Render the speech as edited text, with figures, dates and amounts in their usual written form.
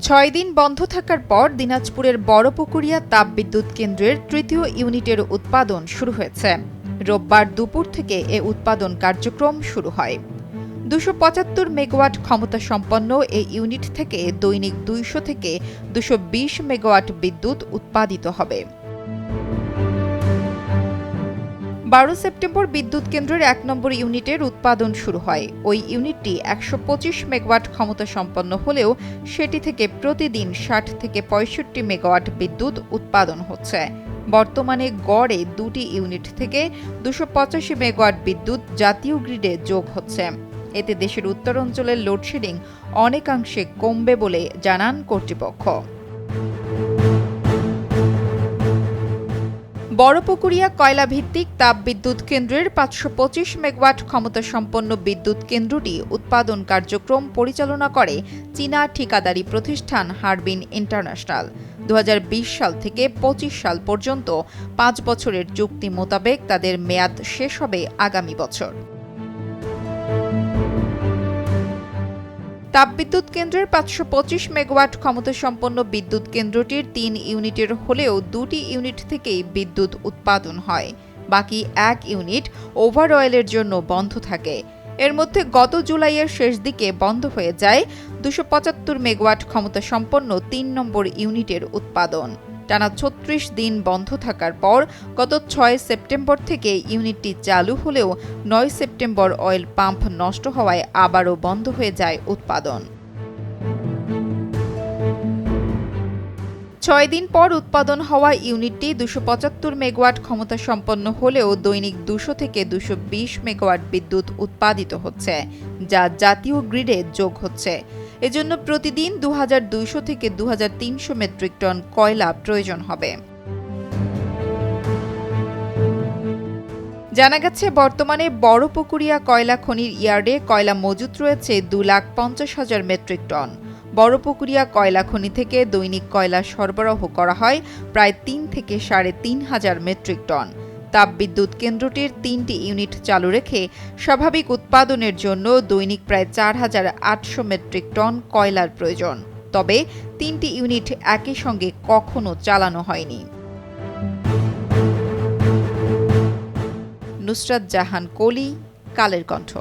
6 দিন বন্ধ থাকার পর দিনাজপুরের বড়পুকুরিয়া তাপবিদ্যুৎ কেন্দ্রের তৃতীয় ইউনিটের উৎপাদন শুরু হয়েছে। রোববার দুপুর থেকে এ উৎপাদন কার্যক্রম শুরু হয়। 275 মেগাওয়াট ক্ষমতা সম্পন্ন এই ইউনিট থেকে দৈনিক 200 থেকে 220 মেগাওয়াট বিদ্যুৎ উৎপাদিত হবে। 12 সেপ্টেম্বর বিদ্যুৎ কেন্দ্রের 1 নম্বর ইউনিটের উৎপাদন শুরু হয়। ওই ইউনিটটি 125 মেগাওয়াট ক্ষমতা সম্পন্ন হলেও সেটি থেকে প্রতিদিন 60 থেকে 65 মেগাওয়াট বিদ্যুৎ উৎপাদন হচ্ছে। বর্তমানে গড়ে দুটি ইউনিট থেকে 285 মেগাওয়াট বিদ্যুৎ জাতীয় গ্রিডে যোগ হচ্ছে। এতে দেশের উত্তরাঞ্চলের লোডশেডিং অনেকাংশে কমবে বলে জানান কর্তৃপক্ষ। বড়পুকুরিয়া কয়লাভিত্তিক তাপবিদ্যুৎ কেন্দ্রের 525 মেগাওয়াট ক্ষমতা সম্পন্ন বিদ্যুৎ কেন্দ্রটি উৎপাদন কার্যক্রম পরিচালনা করে চীনা ঠিকাদারি প্রতিষ্ঠান হারবিন ইন্টারন্যাশনাল। 2020 সাল থেকে 25 সাল পর্যন্ত 5 বছরের চুক্তি মোতাবেক তাদের মেয়াদ শেষ হবে আগামী বছর। তাপবিদ্যুৎ কেন্দ্রের 525 মেগাওয়াট ক্ষমতা সম্পন্ন বিদ্যুৎ কেন্দ্রটির 3 ইউনিটের হলেও 2টি ইউনিট থেকেই বিদ্যুৎ উৎপাদন হয়। বাকি 1 ইউনিট ওভার অয়েলের জন্য বন্ধ থাকে। এর মধ্যে গত জুলাইয়ের শেষ দিকে বন্ধ হয়ে যায় 275 মেগাওয়াট ক্ষমতা সম্পন্ন 3 নম্বর ইউনিটের উৎপাদন। টানা 36 দিন বন্ধ থাকার পর গত 6 সেপ্টেম্বর থেকে ইউনিটটি চালু হলেও 9 সেপ্টেম্বর অয়েল পাম্প নষ্ট হওয়ায় আবারও বন্ধ হয়ে যায় উৎপাদন। 6 দিন পর উৎপাদন হওয়া ইউনিটটি 275 মেগাওয়াট ক্ষমতা সম্পন্ন হলেও দৈনিক 200 থেকে 220 মেগাওয়াট বিদ্যুৎ উৎপাদিত হচ্ছে, যা জাতীয় গ্রিডে যোগ হচ্ছে। এজন্য প্রতিদিন 2200 থেকে 2300 মেট্রিক টন কয়লা প্রয়োজন হবে। জানা গেছে, বর্তমানে বড়পুকুরিয়া কয়লা খনির ইয়ার্ডে কয়লা মজুত রয়েছে 2,50,000 মেট্রিক টন। বড়পুকুরিয়া কয়লা খনি থেকে দৈনিক কয়লা সরবরাহ করা হয় প্রায় 3 থেকে 3,500 মেট্রিক টন। তাপবিদ্যুৎ কেন্দ্রটির 3টি ইউনিট চালু রেখে স্বাভাবিক উৎপাদনের জন্য দৈনিক প্রায় 4,800 মেট্রিক টন কয়লার প্রয়োজন। তবে 3টি ইউনিট একই সঙ্গে কখনো চালানো হয়নি। নুসরাত জাহান কলি, কালের কণ্ঠ।